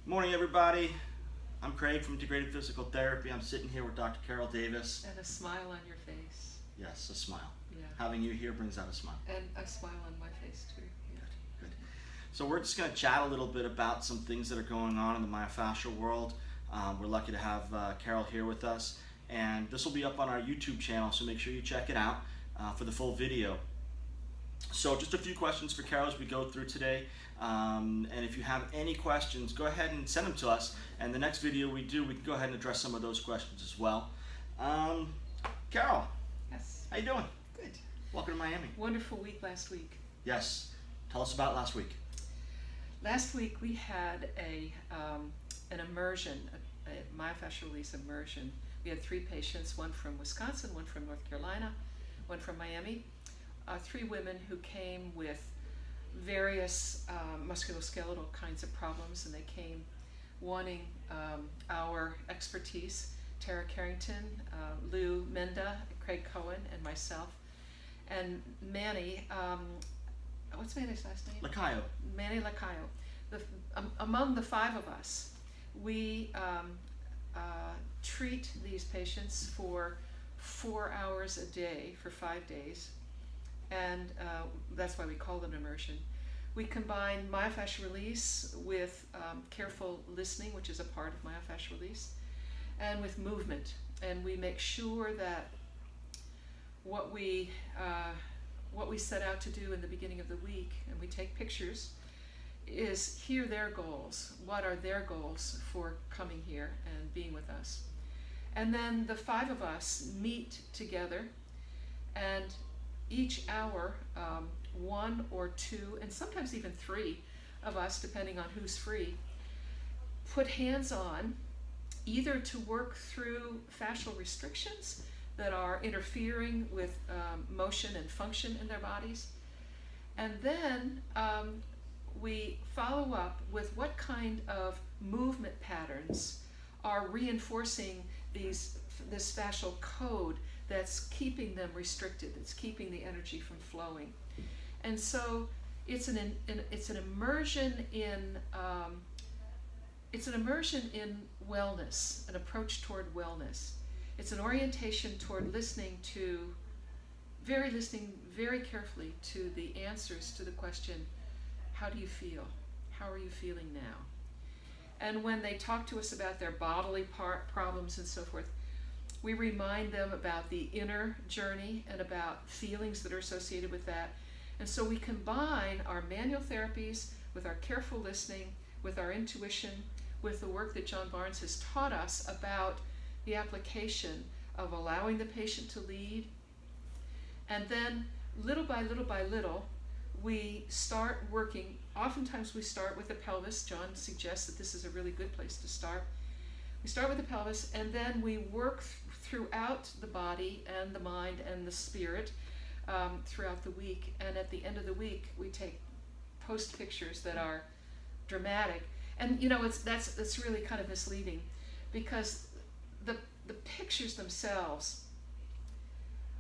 Morning, everybody. I'm Craig from Integrated Physical Therapy. I'm sitting here with Dr. Carol Davis. And a smile on your face. Yes, a smile. Yeah. Having you here brings out a smile. And a smile on my face too. Yeah. Good, good. So we're just going to chat a little bit about some things that are going on in the myofascial world. We're lucky to have Carol here with us. And this will be up on our YouTube channel, so make sure you check it out for the full video. So just a few questions for Carol as we go through today. And if you have any questions, go ahead and send them to us. And the next video we do, we can go ahead and address some of those questions as well. Carol. Yes. How you doing? Good. Welcome to Miami. Wonderful week last week. Yes. Tell us about last week. Last week we had an immersion, a myofascial release immersion. We had 3 patients, one from Wisconsin, one from North Carolina, one from Miami. 3 women who came with various musculoskeletal kinds of problems, and they came wanting our expertise. Tara Carrington, Lou Menda, Craig Cohen, and myself. And Manny, what's Manny's last name? Lacayo. Manny Lacayo. Among the 5 of us, we treat these patients for 4 hours a day for 5 days. And that's why we call it immersion. We combine myofascial release with careful listening, which is a part of myofascial release, and with movement. And we make sure that what we set out to do in the beginning of the week, and we take pictures, is hear their goals. What are their goals for coming here and being with us? And then the 5 of us meet together, and each hour, 1 or 2, and sometimes even 3 of us, depending on who's free, put hands on either to work through fascial restrictions that are interfering with motion and function in their bodies. And then we follow up with what kind of movement patterns are reinforcing this fascial code that's keeping them restricted, that's keeping the energy from flowing. And so it's an immersion in wellness, an approach toward wellness. It's an orientation toward listening very carefully to the answers to the question, how do you feel? How are you feeling now? And when they talk to us about their bodily problems and so forth, we remind them about the inner journey and about feelings that are associated with that. And so we combine our manual therapies with our careful listening, with our intuition, with the work that John Barnes has taught us about the application of allowing the patient to lead. And then little by little, we start working. Oftentimes we start with the pelvis. John suggests that this is a really good place to start. We start with the pelvis, and then we work throughout the body and the mind and the spirit throughout the week. And at the end of the week, we take post pictures that are dramatic. And that's really kind of misleading, because the pictures themselves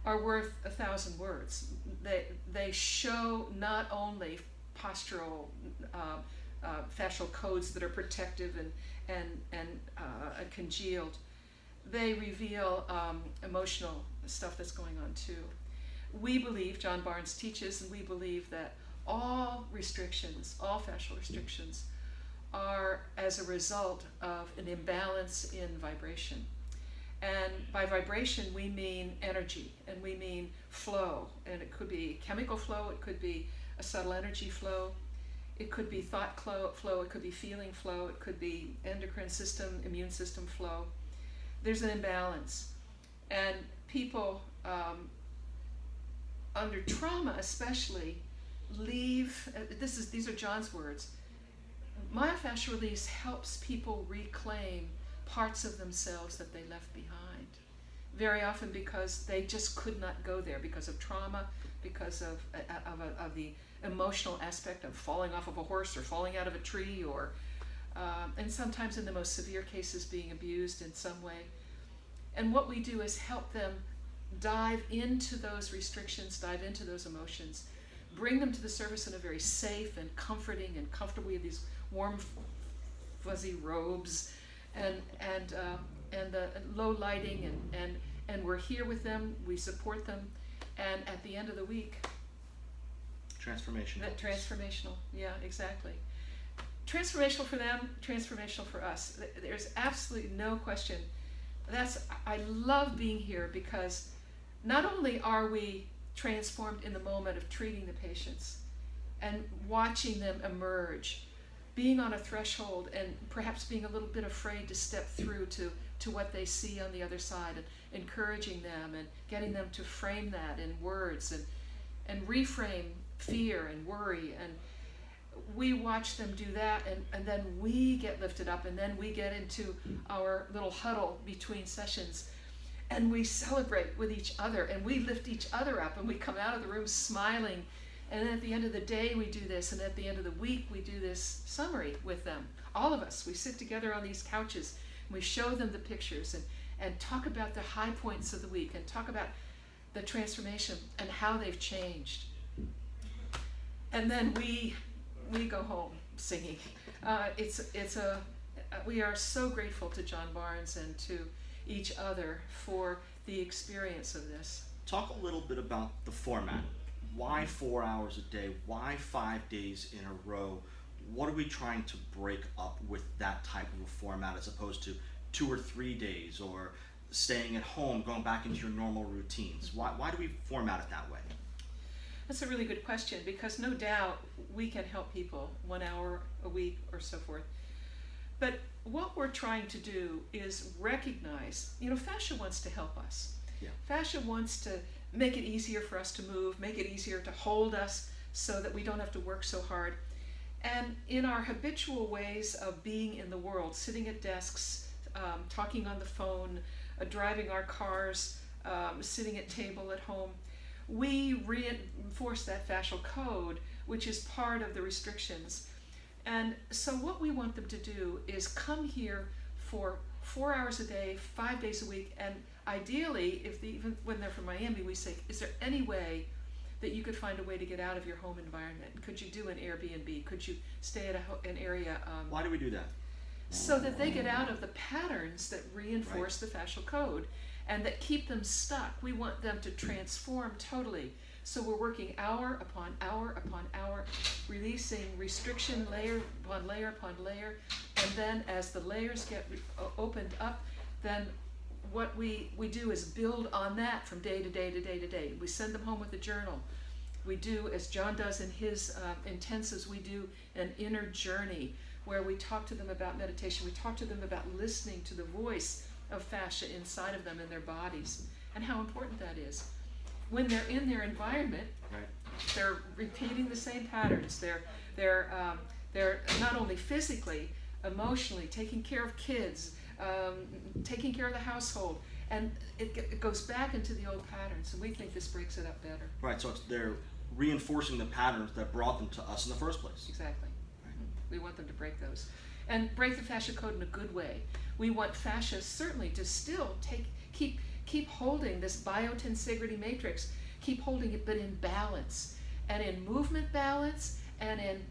are worth 1,000 words. They show not only postural fascial codes that are protective and congealed, they reveal emotional stuff that's going on too. We believe, John Barnes teaches, and we believe that all restrictions, all fascial restrictions, are as a result of an imbalance in vibration. And by vibration, we mean energy, and we mean flow. And it could be chemical flow, it could be a subtle energy flow, it could be thought flow, it could be feeling flow, it could be endocrine system, immune system flow. There's an imbalance. And people under trauma especially leave, these are John's words, myofascial release helps people reclaim parts of themselves that they left behind. Very often because they just could not go there because of trauma, because of the emotional aspect of falling off of a horse or falling out of a tree, or and sometimes in the most severe cases being abused in some way. And what we do is help them dive into those restrictions, dive into those emotions, bring them to the surface in a very safe and comforting and comfortable way, these warm fuzzy robes, and the low lighting, and we're here with them. We support them, and at the end of the week, Transformational. Transformational. Yeah, exactly. Transformational for them, transformational for us. There's absolutely no question. I love being here because not only are we transformed in the moment of treating the patients and watching them emerge, being on a threshold and perhaps being a little bit afraid to step through to what they see on the other side, and encouraging them and getting them to frame that in words and reframe fear and worry, and we watch them do that, and then we get lifted up, and then we get into our little huddle between sessions, and we celebrate with each other, and we lift each other up, and we come out of the room smiling, and then at the end of the day we do this, and at the end of the week we do this summary with them. All of us, we sit together on these couches, and we show them the pictures, and talk about the high points of the week, and talk about the transformation and how they've changed. And then we go home singing. We are so grateful to John Barnes and to each other for the experience of this. Talk a little bit about the format. Why 4 hours a day? Why 5 days in a row? What are we trying to break up with that type of a format as opposed to 2 or 3 days, or staying at home, going back into your normal routines? Why do we format it that way? That's a really good question, because no doubt we can help people 1 hour a week or so forth. But what we're trying to do is recognize, Fascia wants to help us. Yeah. Fascia wants to make it easier for us to move, make it easier to hold us so that we don't have to work so hard. And in our habitual ways of being in the world, sitting at desks, talking on the phone, driving our cars, sitting at table at home, we reinforce that fascial code, which is part of the restrictions. And so what we want them to do is come here for 4 hours a day, 5 days a week, and ideally, even when they're from Miami, we say, is there any way that you could find a way to get out of your home environment? Could you do an Airbnb? Could you stay at an area? Why do we do that? So that they get out of the patterns that reinforce the fascial code and that keep them stuck. We want them to transform totally. So we're working hour upon hour upon hour, releasing restriction layer upon layer upon layer, and then as the layers get opened up, then what we do is build on that from day to day to day to day. We send them home with a journal. We do, as John does in his intensives, we do an inner journey where we talk to them about meditation. We talk to them about listening to the voice of fascia inside of them in their bodies, and how important that is. When they're in their environment, they're repeating the same patterns. They're not only physically, emotionally taking care of kids, taking care of the household, and it goes back into the old patterns, and we think this breaks it up better. Right, so they're reinforcing the patterns that brought them to us in the first place. Exactly. Right. We want them to break those, and break the fascia code in a good way. We want fascia certainly to still keep holding this biotensegrity matrix, keep holding it, but in balance, and in movement balance, and in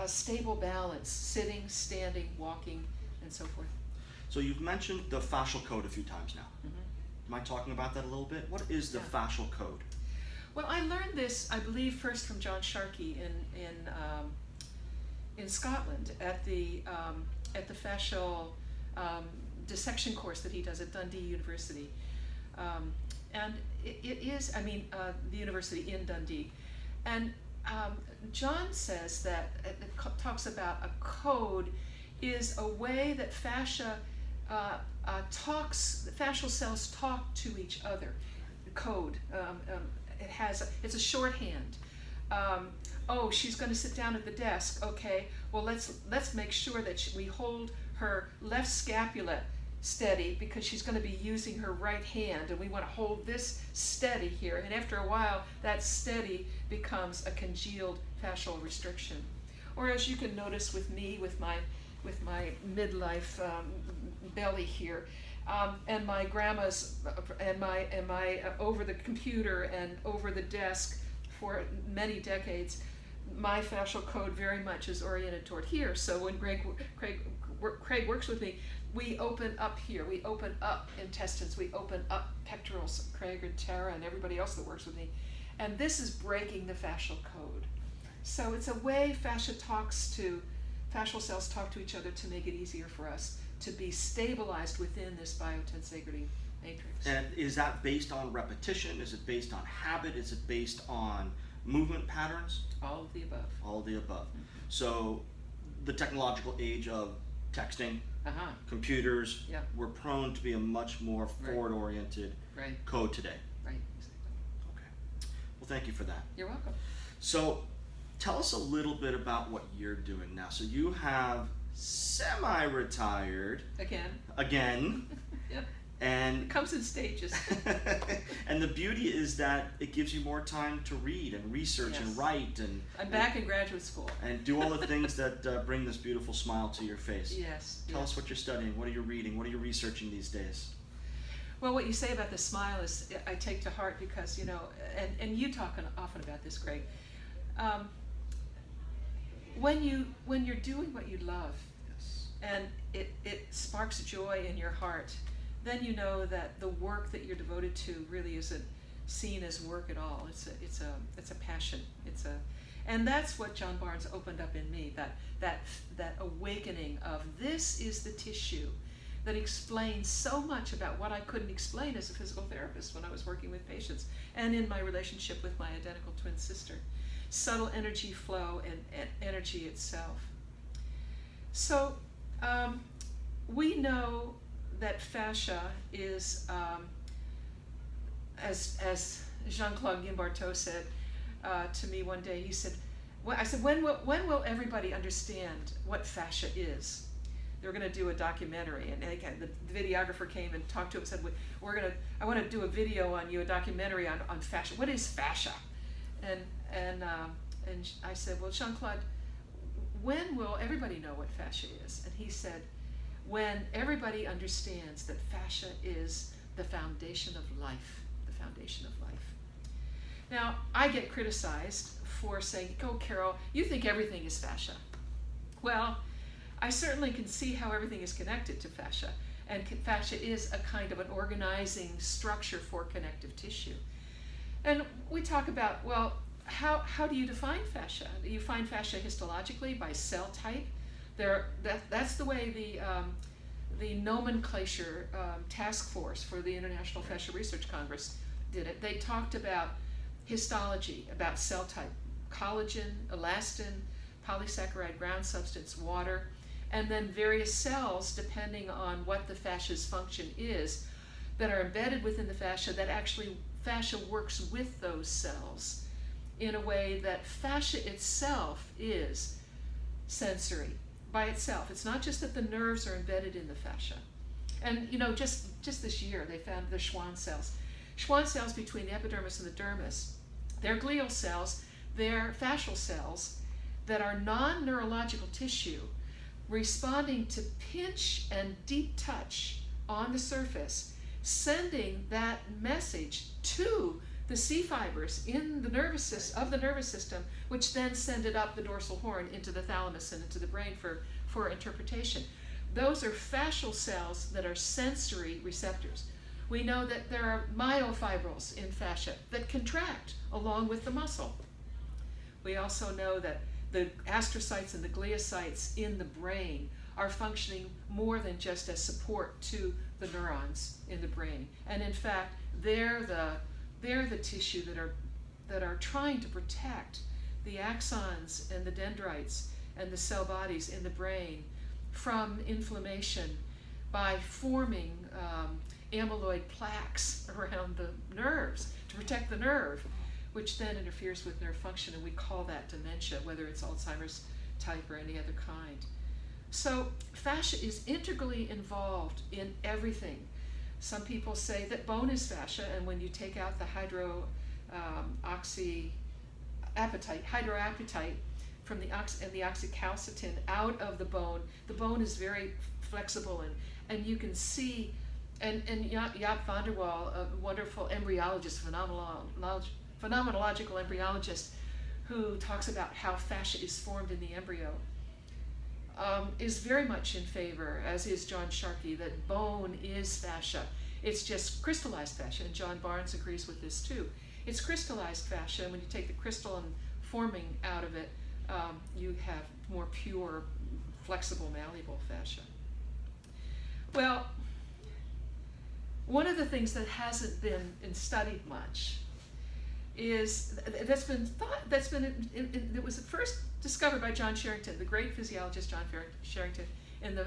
stable balance, sitting, standing, walking, and so forth. So you've mentioned the fascial code a few times now. Mm-hmm. Am I talking about that a little bit? What is the fascial code? Well, I learned this, I believe, first from John Sharkey in Scotland at the fascial dissection course that he does at Dundee University. And it is, the university in Dundee. And John says that, it talks about a code is a way that fascia fascial cells talk to each other. The code, it's a shorthand. She's going to sit down at the desk. Okay, well let's make sure that we hold her left scapula steady, because she's going to be using her right hand, and we want to hold this steady here, and after a while that steady becomes a congealed fascial restriction. Or as you can notice with me, with my midlife belly here, and my grandma's and my over the computer and over the desk for many decades, my fascial code very much is oriented toward here. So when Craig works with me, we open up here, we open up intestines, we open up pectorals, Craig and Tara and everybody else that works with me. And this is breaking the fascial code. So it's a way fascial cells talk to each other to make it easier for us to be stabilized within this biotensegrity matrix. And is that based on repetition? Is it based on habit? Is it based on movement patterns? All of the above. All of the above. So the technological age of texting, computers, Yeah. we're prone to be a much more Right. forward-oriented Right. code today. Right. Exactly. Okay. Well, thank you for that. You're welcome. So tell us a little bit about what you're doing now. So you have semi-retired again, Yep. and It comes in stages. and the beauty is that it gives you more time to read and research Yes. and write and I'm back in graduate school. and do all the things that bring this beautiful smile to your face. Yes. Tell yes. us what you're studying. What are you reading? What are you researching these days? Well, what you say about the smile is I take to heart because, and you talk often about this, Greg. When you're doing what you love, Yes. and it sparks joy in your heart, then you know that the work that you're devoted to really isn't seen as work at all. It's a passion. And that's what John Barnes opened up in me, that awakening of this is the tissue that explains so much about what I couldn't explain as a physical therapist when I was working with patients and in my relationship with my identical twin sister. Subtle energy flow and energy itself. So we know that fascia is, as Jean-Claude Guimbarteau said to me one day, he said, I said, when will everybody understand what fascia is? They were going to do a documentary, and again, the videographer came and talked to him and said, I want to do a video on you, a documentary on fascia. What is fascia? And I said, well, Jean-Claude, when will everybody know what fascia is? And he said, when everybody understands that fascia is the foundation of life, the foundation of life. Now, I get criticized for saying, oh, Carol, you think everything is fascia. Well, I certainly can see how everything is connected to fascia, and fascia is a kind of an organizing structure for connective tissue. And we talk about, well, how do you define fascia? Do you find fascia histologically by cell type? That's the way the nomenclature task force for the International Fascial Research Congress did it. They talked about histology, about cell type, collagen, elastin, polysaccharide ground substance, water, and then various cells depending on what the fascia's function is that are embedded within the fascia, that actually fascia works with those cells in a way that fascia itself is sensory by itself. It's not just that the nerves are embedded in the fascia. And just this year they found the Schwann cells. Schwann cells between the epidermis and the dermis, they're glial cells, they're fascial cells that are non-neurological tissue responding to pinch and deep touch on the surface, sending that message to the C fibers in the nervous system, which then send it up the dorsal horn into the thalamus and into the brain for interpretation. Those are fascial cells that are sensory receptors. We know that there are myofibrils in fascia that contract along with the muscle. We also know that the astrocytes and the gliocytes in the brain are functioning more than just as support to the neurons in the brain. And in fact, they're the tissue that are trying to protect the axons and the dendrites and the cell bodies in the brain from inflammation by forming amyloid plaques around the nerves to protect the nerve, which then interferes with nerve function, and we call that dementia, whether it's Alzheimer's type or any other kind. So fascia is integrally involved in everything. Some people say that bone is fascia, and when you take out the hydroapatite from the oxycalcitin out of the bone is very flexible, and you can see, and Jaap van der Waal, a wonderful embryologist, phenomenological embryologist, who talks about how fascia is formed in the embryo, is very much in favor, as is John Sharkey, that bone is fascia. It's just crystallized fascia, and John Barnes agrees with this too. It's crystallized fascia, and when you take the crystalline forming out of it, you have more pure, flexible, malleable fascia. Well, one of the things that hasn't been studied much is that was at first discovered by John Sherrington, the great physiologist John Sherrington, in the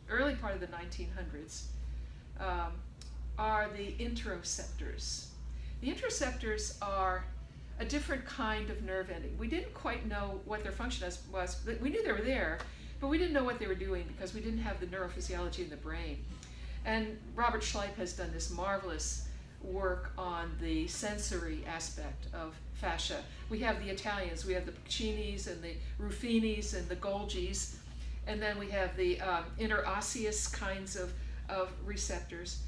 early part of the 1900s, are the interoceptors. The interoceptors are a different kind of nerve ending. We didn't quite know what their function was, but we knew they were there, but we didn't know what they were doing because we didn't have the neurophysiology in the brain. And Robert Schleip has done this marvelous work on the sensory aspect of fascia. We have the Italians, we have the Paccinis and the Ruffinis and the Golgis, and then we have the interosseous kinds of receptors.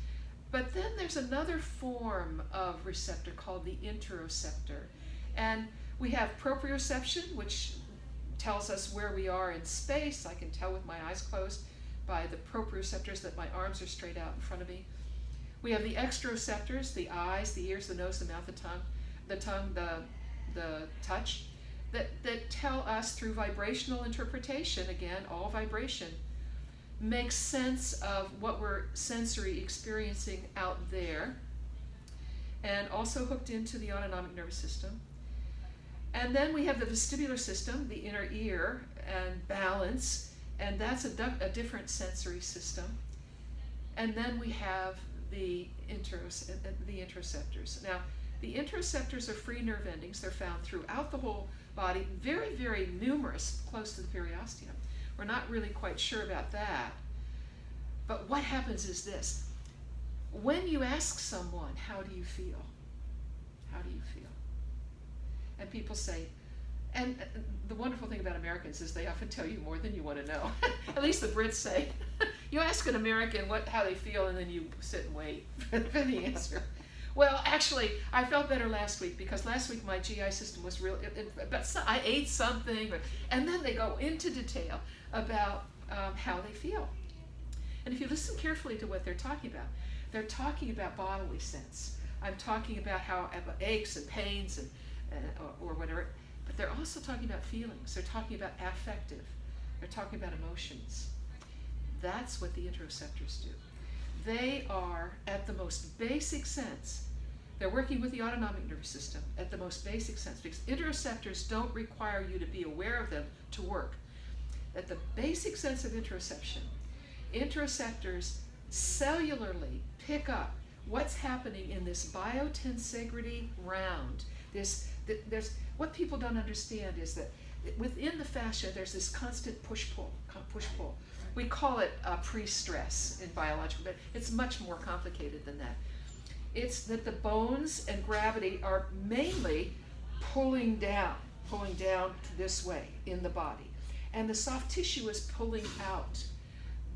But then there's another form of receptor called the interoceptor. And we have proprioception, which tells us where we are in space. I can tell with my eyes closed by the proprioceptors that my arms are straight out in front of me. We have the exteroceptors, the eyes, the ears, the nose, the mouth, the tongue, the touch, that tell us through vibrational interpretation, again, all vibration, makes sense of what we're sensory experiencing out there, and also hooked into the autonomic nervous system. And then we have the vestibular system, the inner ear, and balance, and that's a different sensory system. And then we have the interoceptors. Now, the interoceptors are free nerve endings. They're found throughout the whole body, very, very numerous, close to the periosteum. We're not really quite sure about that. But what happens is this. When you ask someone, how do you feel? How do you feel? And people say, and the wonderful thing about Americans is they often tell you more than you want to know. At least the Brits say. You ask an American how they feel, and then you sit and wait for the answer. Well, actually, I felt better last week because last week my GI system was real, but I ate something, and then they go into detail about how they feel. And if you listen carefully to what they're talking about bodily sense. I'm talking about about aches and pains and or whatever, but they're also talking about feelings. They're talking about affective. They're talking about emotions. That's what the interoceptors do. They are, at the most basic sense, they're working with the autonomic nervous system at the most basic sense, because interoceptors don't require you to be aware of them to work. At the basic sense of interoception, interoceptors cellularly pick up what's happening in this biotensegrity round. There's what people don't understand is that within the fascia there's this constant push-pull. We call it pre-stress in biological, but it's much more complicated than that. It's that the bones and gravity are mainly pulling down this way in the body, and the soft tissue is pulling out.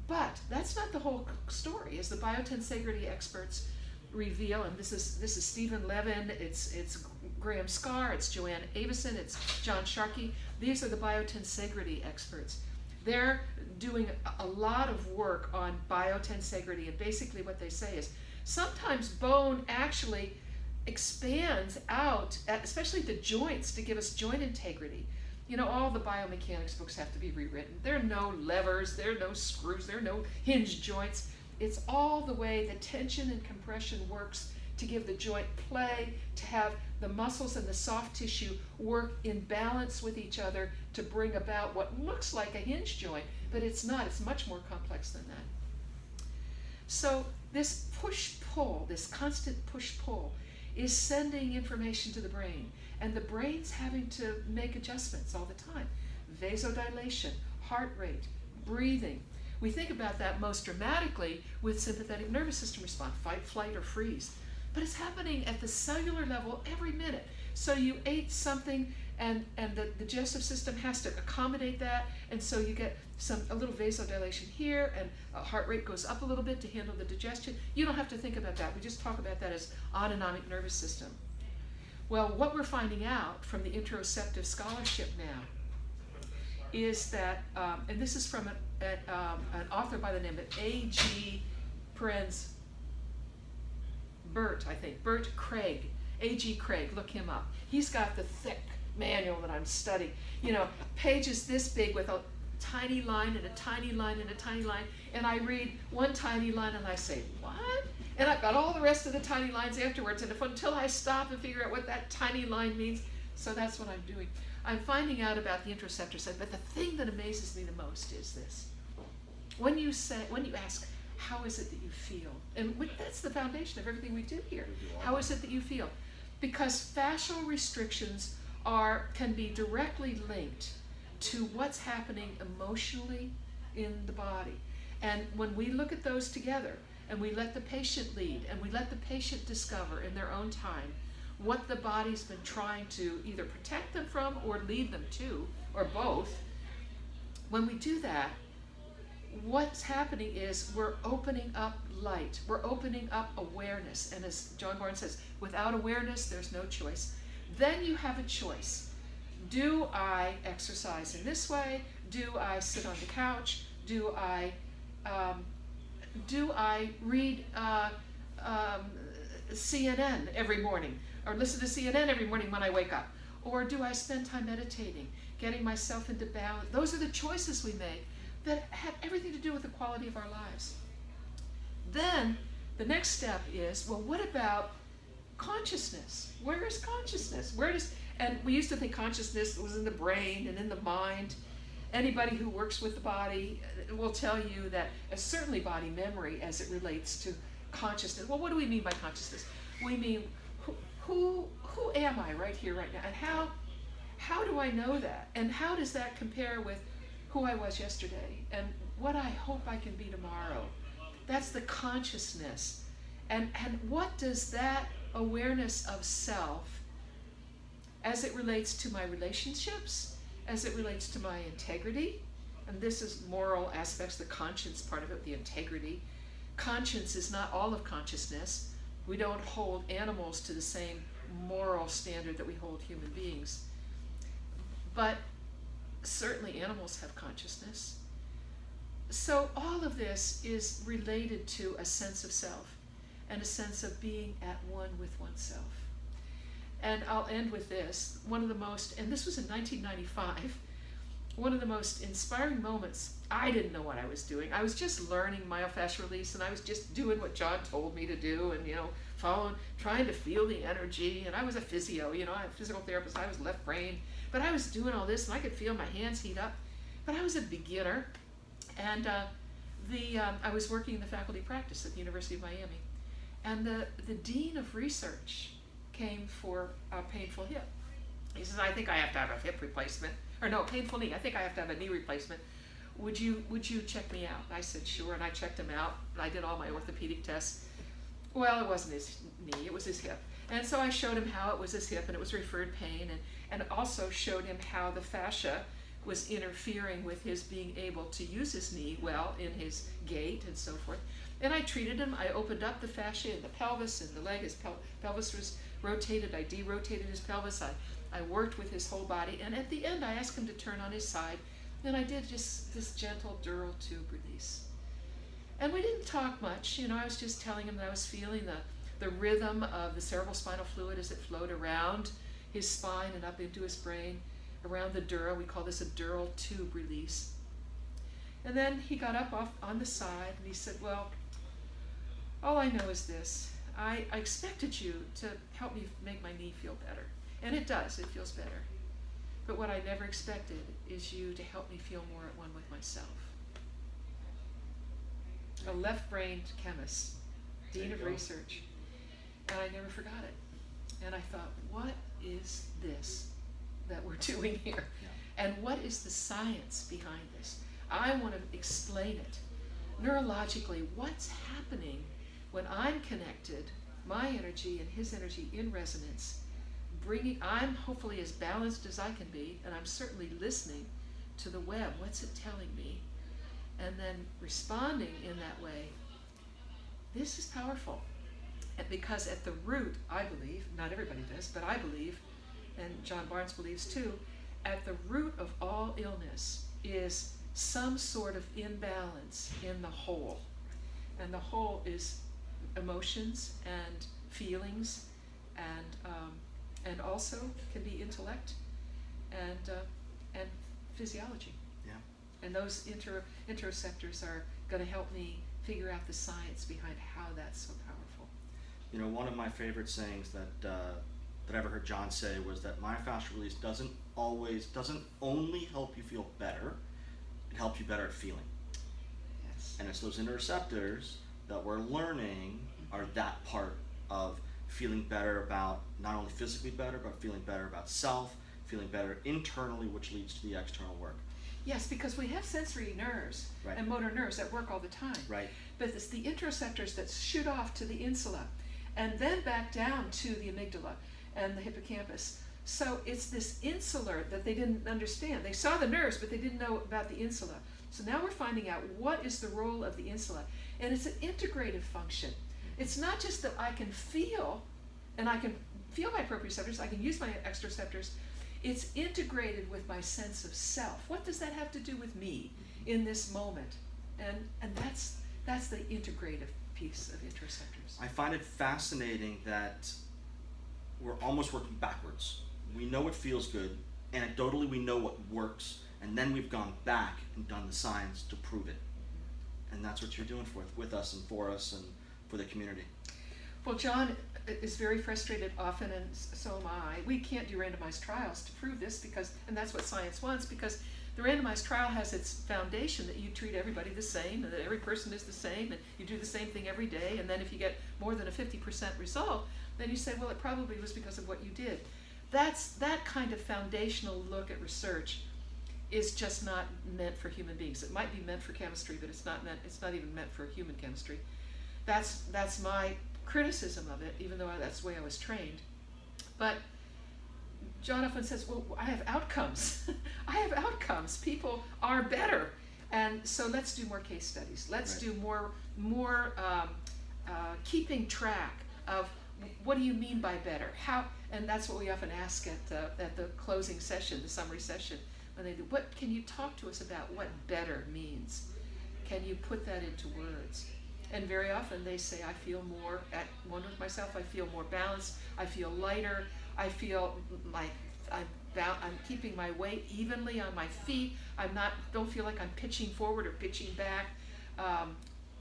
But that's not the whole story, as the biotensegrity experts reveal, and this is Stephen Levin, it's Graham Scarr, it's Joanne Avison, it's John Sharkey. These are the biotensegrity experts. They're doing a lot of work on biotensegrity, and basically what they say is sometimes bone actually expands out, especially the joints, to give us joint integrity. You know, all the biomechanics books have to be rewritten. There are no levers, there are no screws, there are no hinge joints. It's all the way the tension and compression works to give the joint play, to have the muscles and the soft tissue work in balance with each other to bring about what looks like a hinge joint, but it's not. It's much more complex than that. So this push-pull, this constant push-pull, is sending information to the brain, and the brain's having to make adjustments all the time. Vasodilation, heart rate, breathing. We think about that most dramatically with sympathetic nervous system response, fight, flight, or freeze. But it's happening at the cellular level every minute. So you ate something, and the digestive system has to accommodate that, and so you get a little vasodilation here, and heart rate goes up a little bit to handle the digestion. You don't have to think about that. We just talk about that as autonomic nervous system. Well, what we're finding out from the interoceptive scholarship now is that, and this is from an author by the name of A.G. Perens Burt, I think, Burt Craig, A.G. Craig, look him up. He's got the thick manual that I'm studying, you know, pages this big with a tiny line and a tiny line and a tiny line, and I read one tiny line and I say, what? And I've got all the rest of the tiny lines afterwards, and until I stop and figure out what that tiny line means, so that's what I'm doing. I'm finding out about the interoceptor side, but the thing that amazes me the most is this. When you ask, how is it that you feel? And that's the foundation of everything we do here. How is it that you feel? Because fascial restrictions can be directly linked to what's happening emotionally in the body. And when we look at those together, and we let the patient lead, and we let the patient discover in their own time what the body's been trying to either protect them from or lead them to, or both, when we do that, what's happening is we're opening up light, we're opening up awareness, and as John Barnes says, without awareness, there's no choice. Then you have a choice. Do I exercise in this way? Do I sit on the couch? Do I read CNN every morning, or listen to CNN every morning when I wake up? Or do I spend time meditating, getting myself into balance? Those are the choices we make that have everything to do with the quality of our lives. Then the next step is, well, what about consciousness? Where is consciousness? And we used to think consciousness was in the brain and in the mind. Anybody who works with the body will tell you that certainly body memory as it relates to consciousness. Well, what do we mean by consciousness? We mean who am I right here, right now? And how do I know that? And how does that compare with who I was yesterday and what I hope I can be tomorrow? That's the consciousness. And what does that awareness of self, as it relates to my relationships, as it relates to my integrity, and this is moral aspects, the conscience part of it, the integrity. Conscience is not all of consciousness. We don't hold animals to the same moral standard that we hold human beings. But certainly animals have consciousness. So all of this is related to a sense of self and a sense of being at one with oneself. And I'll end with this. One of the most, and this was in 1995, one of the most inspiring moments. I didn't know what I was doing. I was just learning myofascial release, and I was just doing what John told me to do, and following, trying to feel the energy. And I was a physio, I'm a physical therapist. I was left brain, but I was doing all this, and I could feel my hands heat up. But I was a beginner, and I was working in the faculty practice at the University of Miami, and the dean of research came for a painful hip. He says, I think I have to have a hip replacement. Or no, painful knee. I think I have to have a knee replacement. Would you check me out? I said, sure, and I checked him out. I did all my orthopedic tests. Well, it wasn't his knee, it was his hip. And so I showed him how it was his hip, and it was referred pain, and also showed him how the fascia was interfering with his being able to use his knee well in his gait and so forth. And I treated him. I opened up the fascia in the pelvis and the leg. His pelvis was rotated. I derotated his pelvis. I worked with his whole body. And at the end, I asked him to turn on his side. And I did just this gentle dural tube release. And we didn't talk much. I was just telling him that I was feeling the rhythm of the cerebral spinal fluid as it flowed around his spine and up into his brain, around the dura. We call this a dural tube release. And then he got up off on the side and he said, well, all I know is this. I expected you to help me make my knee feel better. And it does, it feels better. But what I never expected is you to help me feel more at one with myself. A left-brained chemist, dean of research. And I never forgot it. And I thought, what is this that we're doing here? Yeah. And what is the science behind this? I want to explain it. Neurologically, what's happening when I'm connected, my energy and his energy in resonance, I'm hopefully as balanced as I can be, and I'm certainly listening to the web. What's it telling me? And then responding in that way. This is powerful. And because at the root, I believe, not everybody does, but I believe, and John Barnes believes too, at the root of all illness is some sort of imbalance in the whole. And the whole is emotions and feelings, and also can be intellect and physiology. Yeah. And those interoceptors are going to help me figure out the science behind how that's so powerful. You know, one of my favorite sayings that I ever heard John say was that myofascial release doesn't only help you feel better, it helps you better at feeling. Yes. And it's those interoceptors that we're learning are that part of feeling better about not only physically better, but feeling better about self, feeling better internally, which leads to the external work. Yes, because we have sensory nerves Right. and motor nerves that work all the time. Right. But it's the interoceptors that shoot off to the insula and then back down to the amygdala and the hippocampus. So it's this insular that they didn't understand. They saw the nerves, but they didn't know about the insula. So now we're finding out what is the role of the insula. And it's an integrative function. It's not just that I can feel, and I can feel my proprioceptors, I can use my exteroceptors. It's integrated with my sense of self. What does that have to do with me in this moment? And that's the integrative piece of interoceptors. I find it fascinating that we're almost working backwards. We know it feels good, anecdotally we know what works, and then we've gone back and done the science to prove it. And that's what you're doing with us and for us and for the community. Well, John is very frustrated often, and so am I. We can't do randomized trials to prove this and that's what science wants, because the randomized trial has its foundation that you treat everybody the same and that every person is the same and you do the same thing every day, and then if you get more than a 50% result, then you say, well, it probably was because of what you did. That kind of foundational look at research is just not meant for human beings. It might be meant for chemistry, but it's not even meant for human chemistry. That's my criticism of it, even though that's the way I was trained. But John often says, well, I have outcomes. I have outcomes. People are better. And so let's do more case studies. Let's Right. do more keeping track of what do you mean by better? How? And that's what we often ask at the closing session, the summary session. When they do, what can you talk to us about what better means? Can you put that into words? And very often they say, I feel more at one with myself, I feel more balanced, I feel lighter, I feel like I'm keeping my weight evenly on my feet, don't feel like I'm pitching forward or pitching back,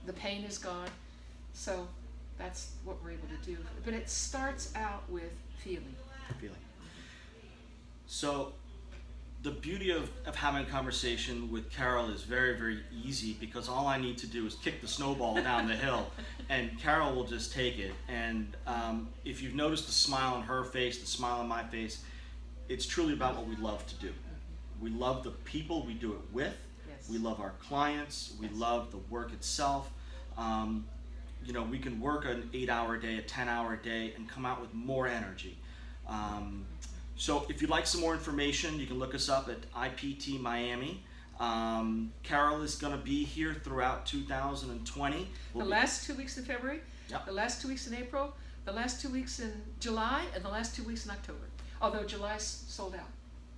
the pain is gone. So that's what we're able to do. But it starts out with feeling. So the beauty of having a conversation with Carol is very, very easy, because all I need to do is kick the snowball down the hill and Carol will just take it. And if you've noticed the smile on her face, the smile on my face, it's truly about what we love to do. We love the people we do it with. Yes. We love our clients. We Yes. love the work itself. You know, we can work an 8-hour day, a 10-hour day, and come out with more energy. So if you'd like some more information, you can look us up at IPT Miami. Carol is going to be here throughout 2020. The last 2 weeks in February, Yep. the last 2 weeks in April, the last 2 weeks in July, and the last 2 weeks in October. Although July's sold out.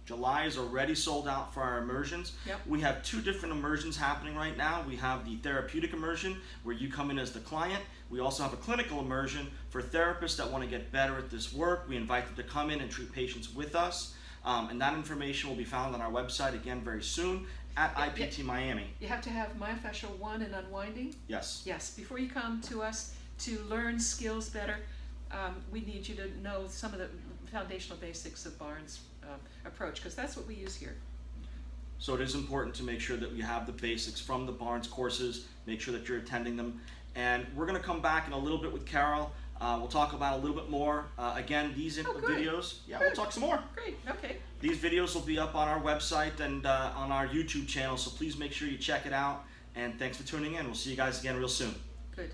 July is already sold out for our immersions. Yep. We have 2 different immersions happening right now. We have the therapeutic immersion, where you come in as the client. We also have a clinical immersion for therapists that want to get better at this work. We invite them to come in and treat patients with us. And that information will be found on our website again very soon at IPT Miami. You have to have myofascial 1 and unwinding. Yes. Yes, before you come to us to learn skills better, we need you to know some of the foundational basics of Barnes' approach, because that's what we use here. So it is important to make sure that we have the basics from the Barnes courses, make sure that you're attending them. And we're going to come back in a little bit with Carol. We'll talk about a little bit more. Again, these good. videos, Good. we'll talk some more. Great, okay. These videos will be up on our website and on our YouTube channel, so please make sure you check it out. And thanks for tuning in. We'll see you guys again real soon. Good.